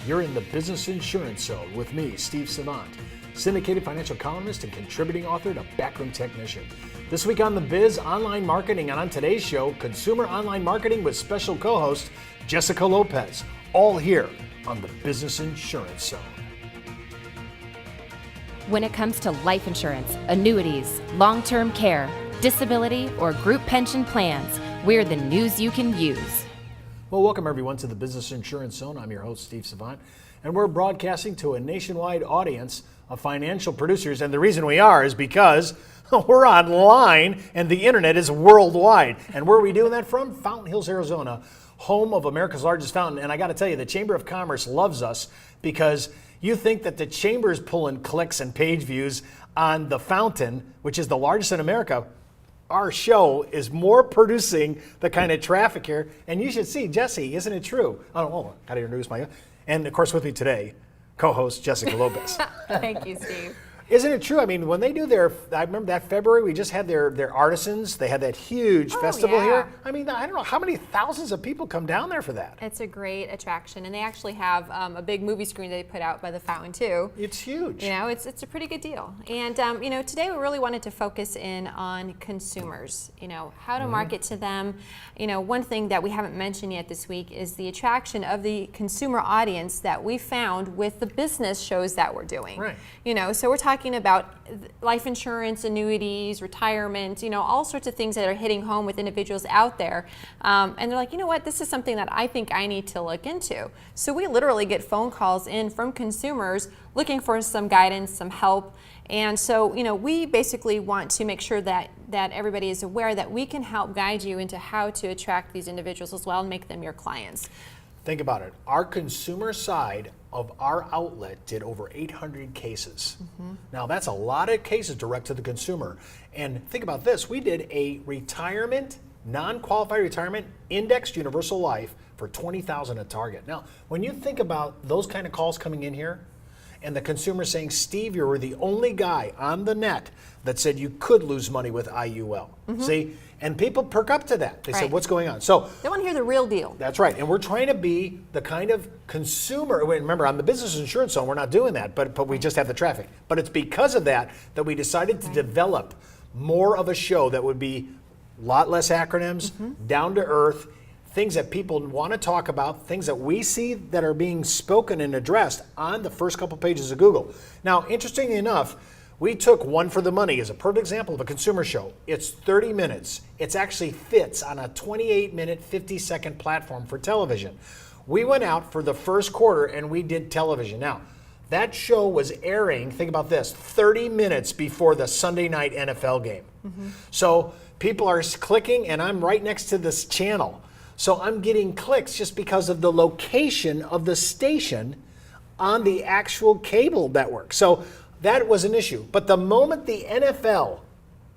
You're in the Business Insurance Zone with me, Steve Savant, syndicated financial columnist and contributing author to Backroom Technician. This week on The Biz, online marketing, and on today's show, consumer online marketing with special co-host Jessica Lopez, all here on the Business Insurance Zone. When it comes to life insurance, annuities, long-term care, disability, or group pension plans, we're the news you can use. Well, welcome everyone to the Business Insurance Zone. I'm your host, Steve Savant, and we're broadcasting to a nationwide audience of financial producers. And the reason we are is because we're online and the internet is worldwide. And where are we doing that from? Fountain Hills, Arizona, home of America's largest fountain. And I got to tell you, the Chamber of Commerce loves us because you think that the Chamber is pulling clicks and page views on the fountain, which is the largest in America. Our show is more producing the kind of traffic here. And you should see, Jesse, isn't it true? Oh, got to introduce my, and of course with me today, co-host Jessica Lopez. Thank you, Steve. Isn't it true? I mean, when they do I remember that February, we just had their artisans. They had that huge festival here. I mean, I don't know how many thousands of people come down there for that. It's a great attraction, and they actually have a big movie screen they put out by the fountain too. It's huge. You know, it's a pretty good deal. And you know, today we really wanted to focus in on consumers. You know, how to market to them. You know, one thing that we haven't mentioned yet this week is the attraction of the consumer audience that we found with the business shows that we're doing. Right. You know, so we're talking about life insurance, annuities, retirement, you know, all sorts of things that are hitting home with individuals out there. And they're like, you know what, this is something that I think I need to look into. So we literally get phone calls in from consumers looking for some guidance, some help. And so, you know, we basically want to make sure that everybody is aware that we can help guide you into how to attract these individuals as well and make them your clients. Think about it. Our consumer side of our outlet did over 800 cases. Now that's a lot of cases direct to the consumer. And think about this, we did a retirement, non-qualified retirement, indexed universal life for $20,000 at Target. Now, when you think about those kind of calls coming in here, and the consumer saying, Steve, you were the only guy on the net that said you could lose money with IUL. See? And people perk up to that. They said, what's going on? So they want to hear the real deal. That's right. And we're trying to be the kind of consumer. Remember, on the Business Insurance Zone, we're not doing that, but we just have the traffic. But it's because of that we decided to develop more of a show that would be a lot less acronyms, down to earth, things that people want to talk about, things that we see that are being spoken and addressed on the first couple pages of Google. Now, interestingly enough, we took One for the Money as a perfect example of a consumer show. It's 30 minutes. It actually fits on a 28-minute, 50-second platform for television. We went out for the first quarter and we did television. Now, that show was airing, think about this, 30 minutes before the Sunday night NFL game. So people are clicking and I'm right next to this channel. So I'm getting clicks just because of the location of the station on the actual cable network. So that was an issue. But the moment the NFL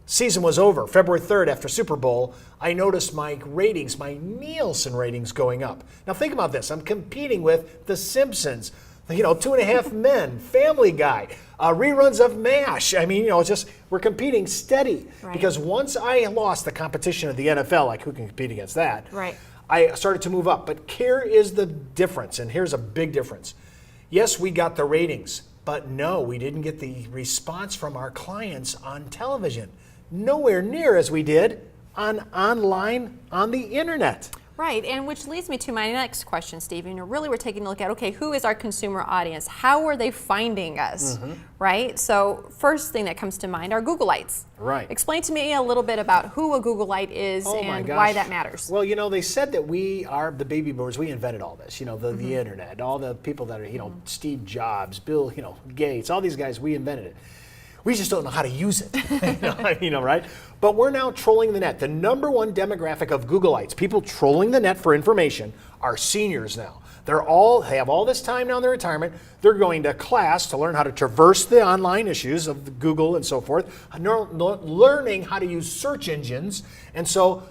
season was over, February 3rd after Super Bowl, I noticed my ratings, my Nielsen ratings going up. Now think about this. I'm competing with The Simpsons, you know, 2.5 Men, Family Guy, reruns of MASH. I mean, you know, just we're competing steady. Because once I lost the competition of the NFL, like who can compete against that? I started to move up. But here is the difference, and here's a big difference. Yes, we got the ratings, but no, we didn't get the response from our clients on television. Nowhere near as we did online on the internet. Right, and which leads me to my next question, Steve. You know, really we're taking a look at, okay, who is our consumer audience? How are they finding us, right? So first thing that comes to mind are Googlites. Right. Explain to me a little bit about who a Googlite is and why that matters. Well, you know, they said that we are the baby boomers. We invented all this, you know, the internet, all the people that are, you know, Steve Jobs, Bill, you know, Gates, all these guys, we invented it. We just don't know how to use it, you know, right? But we're now trolling the net. The number one demographic of Googlites, people trolling the net for information, are seniors now. They have all this time now in their retirement. They're going to class to learn how to traverse the online issues of Google and so forth, learning how to use search engines. And so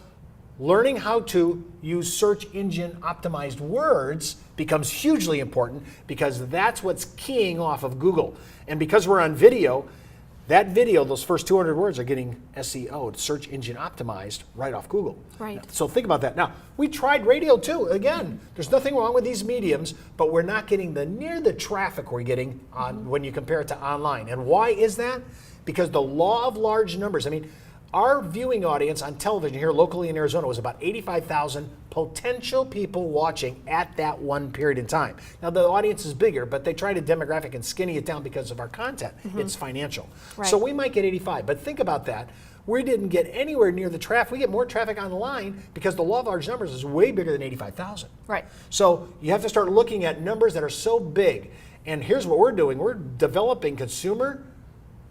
learning how to use search engine optimized words becomes hugely important because that's what's keying off of Google. And because we're on video, That video, those first 200 words are getting SEO, search engine optimized, right off Google. Right. So think about that. Now, we tried radio too. Again, there's nothing wrong with these mediums, but we're not getting near the traffic we're getting on when you compare it to online. And why is that? Because the law of large numbers. I mean, our viewing audience on television here locally in Arizona was about 85,000 potential people watching at that one period in time. Now the audience is bigger, but they try to demographic and skinny it down because of our content. It's financial. Right. So we might get 85, but think about that. We didn't get anywhere near the traffic. We get more traffic online because the law of large numbers is way bigger than 85,000. Right. So you have to start looking at numbers that are so big. And here's what we're doing. We're developing consumer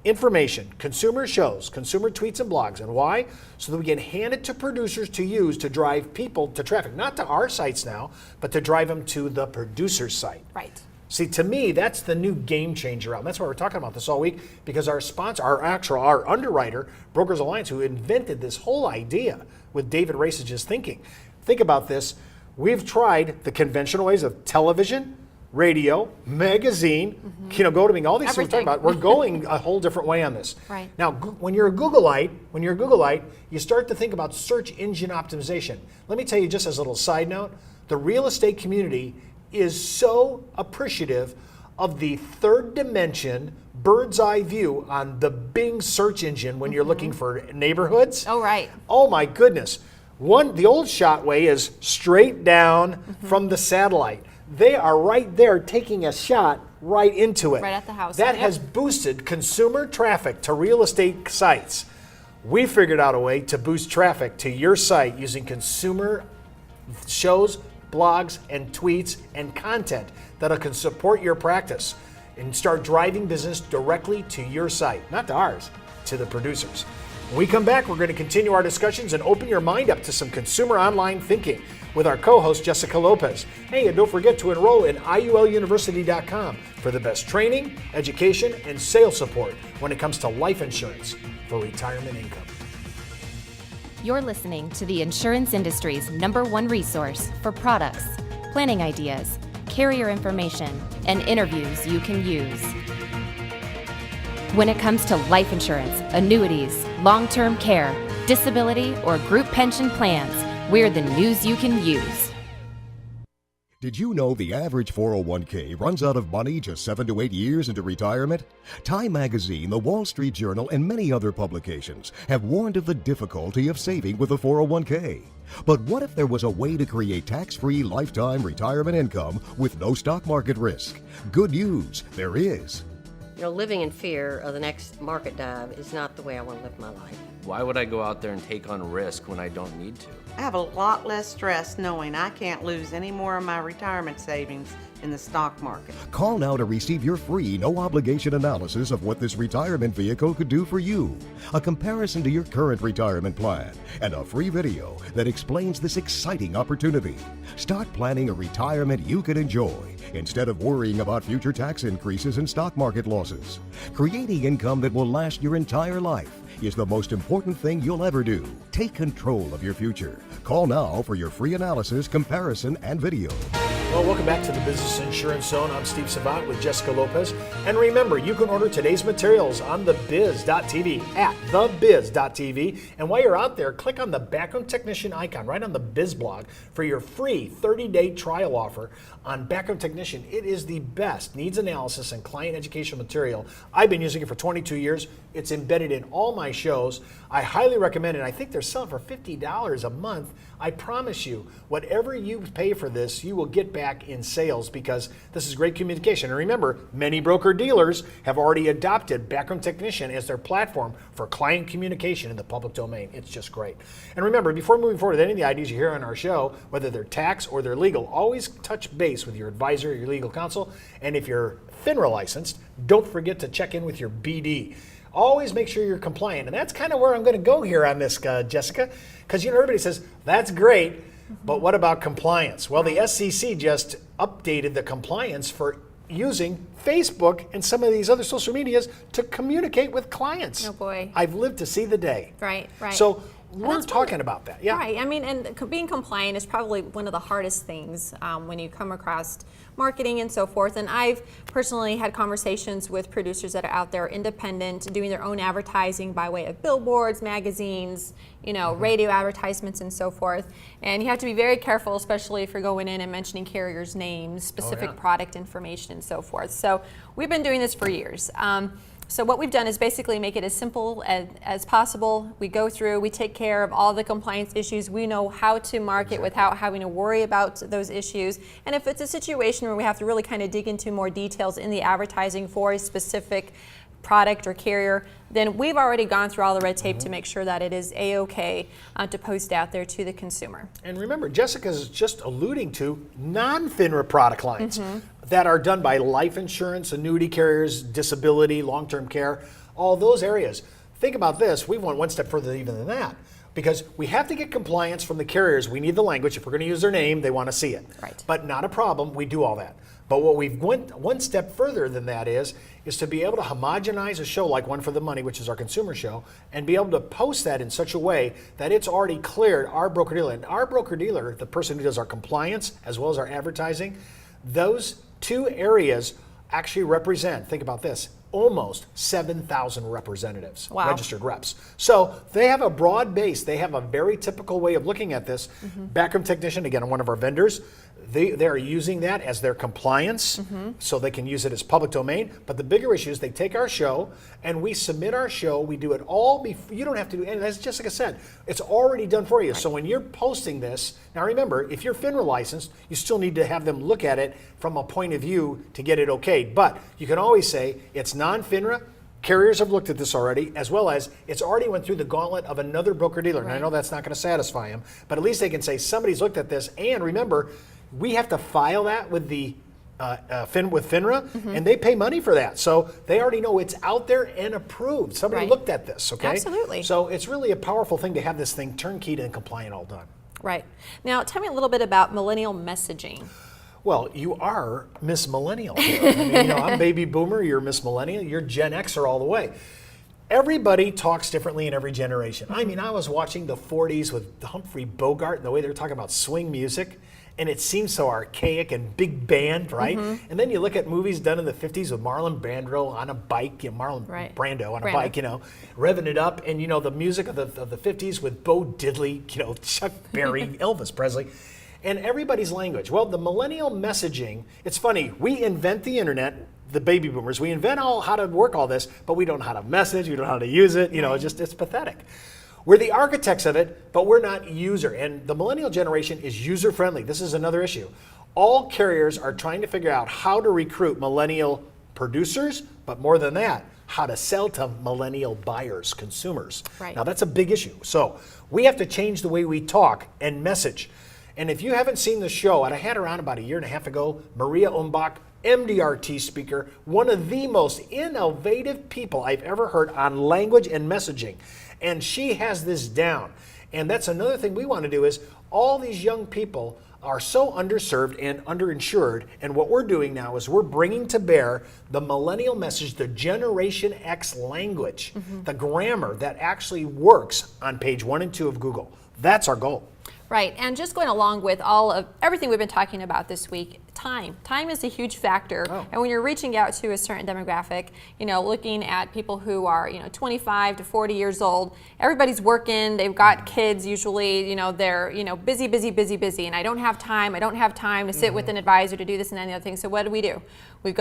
information, consumer shows, consumer tweets and blogs. And why? So that we can hand it to producers to use to drive people to traffic, not to our sites now, but to drive them to the producer's site. Right. See, to me, that's the new game changer out. And that's why we're talking about this all week, because our sponsor, our underwriter, Brokers Alliance, who invented this whole idea with David Race's thinking. Think about this. We've tried the conventional ways of television, radio, magazine, GoToMeeting, all these things we're talking about. We're going a whole different way on this. Right. Now, when you're a Googlite, you start to think about search engine optimization. Let me tell you, just as a little side note, the real estate community is so appreciative of the third dimension bird's eye view on the Bing search engine when you're looking for neighborhoods. Oh, right. Oh my goodness. The old shot way is straight down from the satellite. They are right there taking a shot right into it. Right at the house. That Yep. has boosted consumer traffic to real estate sites. We figured out a way to boost traffic to your site using consumer shows, blogs, and tweets and content that can support your practice and start driving business directly to your site, not to ours, to the producers. When we come back, we're going to continue our discussions and open your mind up to some consumer online thinking with our co-host, Jessica Lopez. Hey, and don't forget to enroll in IULUniversity.com for the best training, education, and sales support when it comes to life insurance for retirement income. You're listening to the insurance industry's #1 resource for products, planning ideas, carrier information, and interviews you can use. When it comes to life insurance, annuities, long-term care, disability, or group pension plans, we're the news you can use. Did you know the average 401k runs out of money just 7 to 8 years into retirement? Time Magazine, the Wall Street Journal, and many other publications have warned of the difficulty of saving with a 401k. But what if there was a way to create tax-free lifetime retirement income with no stock market risk? Good news, there is. Living in fear of the next market dive is not the way I want to live my life. Why would I go out there and take on risk when I don't need to? I have a lot less stress knowing I can't lose any more of my retirement savings in the stock market. Call now to receive your free, no-obligation analysis of what this retirement vehicle could do for you, a comparison to your current retirement plan, and a free video that explains this exciting opportunity. Start planning a retirement you can enjoy instead of worrying about future tax increases and stock market losses. Creating income that will last your entire life is the most important thing you'll ever do. Take control of your future. Call now for your free analysis, comparison, and video. Well, welcome back to the Business Insurance Zone. I'm Steve Savant with Jessica Lopez. And remember, you can order today's materials on thebiz.tv, at thebiz.tv. And while you're out there, click on the background technician icon right on the Biz blog for your free 30-day trial offer on Background Technician. It is the best needs analysis and client educational material. I've been using it for 22 years. It's embedded in all my shows. I highly recommend it. I think they're selling for $50 a month. I promise you, whatever you pay for this, you will get back in sales because this is great communication. And remember, many broker-dealers have already adopted Background Technician as their platform for client communication in the public domain. It's just great. And remember, before moving forward with any of the ideas you hear on our show, whether they're tax or they're legal, always touch base with your advisor or your legal counsel. And if you're FINRA licensed, don't forget to check in with your BD. Always make sure you're compliant. And that's kind of where I'm going to go here on this, Jessica, because everybody says, that's great, but what about compliance? Well, the SEC just updated the compliance for using Facebook and some of these other social medias to communicate with clients. Oh boy. I've lived to see the day. Right, right. So we're talking about that. Yeah. Right. I mean, and being compliant is probably one of the hardest things when you come across marketing and so forth. And I've personally had conversations with producers that are out there independent, doing their own advertising by way of billboards, magazines, radio advertisements and so forth. And you have to be very careful, especially if you're going in and mentioning carriers' names, specific product information and so forth. So we've been doing this for years. So what we've done is basically make it as simple as possible. We go through, we take care of all the compliance issues. We know how to market without having to worry about those issues. And if it's a situation where we have to really kind of dig into more details in the advertising for a specific product or carrier, then we've already gone through all the red tape to make sure that it is A-OK to post out there to the consumer. And remember, Jessica's just alluding to non-FINRA product lines that are done by life insurance, annuity carriers, disability, long-term care, all those areas. Think about this, we went one step further even than that, because we have to get compliance from the carriers. We need the language. If we're going to use their name, they want to see it. Right. But not a problem, we do all that. But what we've went one step further than that is to be able to homogenize a show like One for the Money, which is our consumer show, and be able to post that in such a way that it's already cleared our broker-dealer. And our broker-dealer, the person who does our compliance as well as our advertising, those two areas actually represent, think about this, almost 7,000 representatives, registered reps. So they have a broad base. They have a very typical way of looking at this. Backroom technician, again, one of our vendors, they are using that as their compliance, so they can use it as public domain. But the bigger issue is they take our show and we submit our show. We do it all before. You don't have to do, and as Jessica said, it's already done for you. So when you're posting this, now remember, if you're FINRA licensed, you still need to have them look at it from a point of view to get it okayed. But you can always say it's non-FINRA. Carriers have looked at this already, as well as it's already went through the gauntlet of another broker-dealer. And I know that's not going to satisfy them, but at least they can say somebody's looked at this. And remember, we have to file that with the FINRA, and they pay money for that. So they already know it's out there and approved. Somebody looked at this, okay? Absolutely. So it's really a powerful thing to have this thing turnkeyed and compliant all done. Right. Now, tell me a little bit about millennial messaging. Well, you are Miss Millennial. I mean, I'm baby boomer, you're Miss Millennial, you're Gen Xer all the way. Everybody talks differently in every generation. I mean, I was watching the 40s with Humphrey Bogart and the way they were talking about swing music, and it seems so archaic and big band, right? And then you look at movies done in the 50s with Marlon Brando on a bike, Marlon Brando on a bike, revving it up, and the music of the 50s with Bo Diddley, Chuck Berry, Elvis Presley, and everybody's language. Well, the millennial messaging, it's funny, we invent the internet, the baby boomers, we invent how to work all this, but we don't know how to message, we don't know how to use it, it's pathetic. We're the architects of it, but we're not user. And the millennial generation is user friendly. This is another issue. All carriers are trying to figure out how to recruit millennial producers, but more than that, how to sell to millennial buyers, consumers. Now that's a big issue. So we have to change the way we talk and message. And if you haven't seen the show, and I had her on about a year and a half ago, Maria Umbach, MDRT speaker, one of the most innovative people I've ever heard on language and messaging. And she has this down. And that's another thing we want to do is all these young people are so underserved and underinsured. And what we're doing now is we're bringing to bear the millennial message, the Generation X language, the grammar that actually works on page 1 and 2 of Google. That's our goal. Right, and just going along with all of everything we've been talking about this week, time. Time is a huge factor, and when you're reaching out to a certain demographic, looking at people who are, 25 to 40 years old, everybody's working, they've got kids usually, they're, busy, and I don't have time to sit with an advisor to do this and any other thing. So what do? We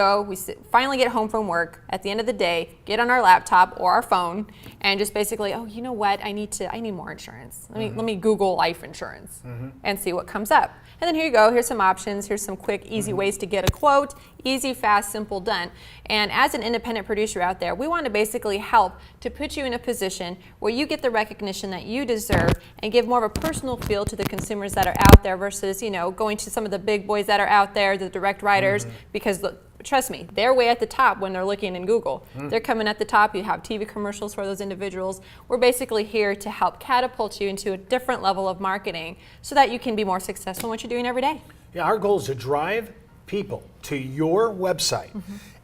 finally get home from work at the end of the day, get on our laptop or our phone, and just basically, you know what, I need more insurance. Let me Google life insurance and see what comes up. And then here you go, here's some options, here's some quick, easy ways to get a quote, easy, fast, simple, done. And as an independent producer out there, we want to basically help to put you in a position where you get the recognition that you deserve and give more of a personal feel to the consumers that are out there versus, going to some of the big boys that are out there, the direct writers, because trust me, they're way at the top when they're looking in Google. They're coming at the top. You have TV commercials for those individuals. We're basically here to help catapult you into a different level of marketing so that you can be more successful in what you're doing every day. Yeah, our goal is to drive people to your website.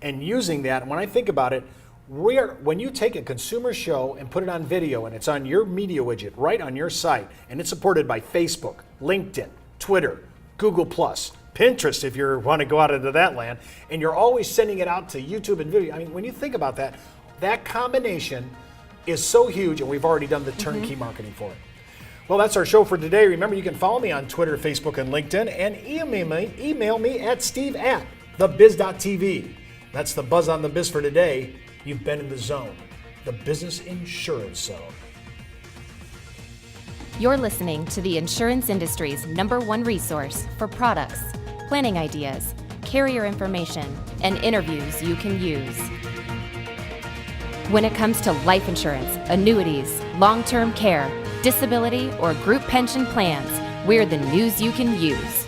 And using that, when I think about it, When you take a consumer show and put it on video and it's on your media widget right on your site, and it's supported by Facebook, LinkedIn, Twitter, Google+, Pinterest if you want to go out into that land, and you're always sending it out to YouTube and video. I mean, when you think about that, that combination is so huge, and we've already done the turnkey marketing for it. Well, that's our show for today. Remember, you can follow me on Twitter, Facebook, and LinkedIn, and email me at steve@thebiz.tv. That's the buzz on the biz for today. You've been in the zone, the business insurance zone. You're listening to the insurance industry's #1 resource for products, planning ideas, carrier information, and interviews you can use. When it comes to life insurance, annuities, long-term care, disability, or group pension plans, we're the news you can use.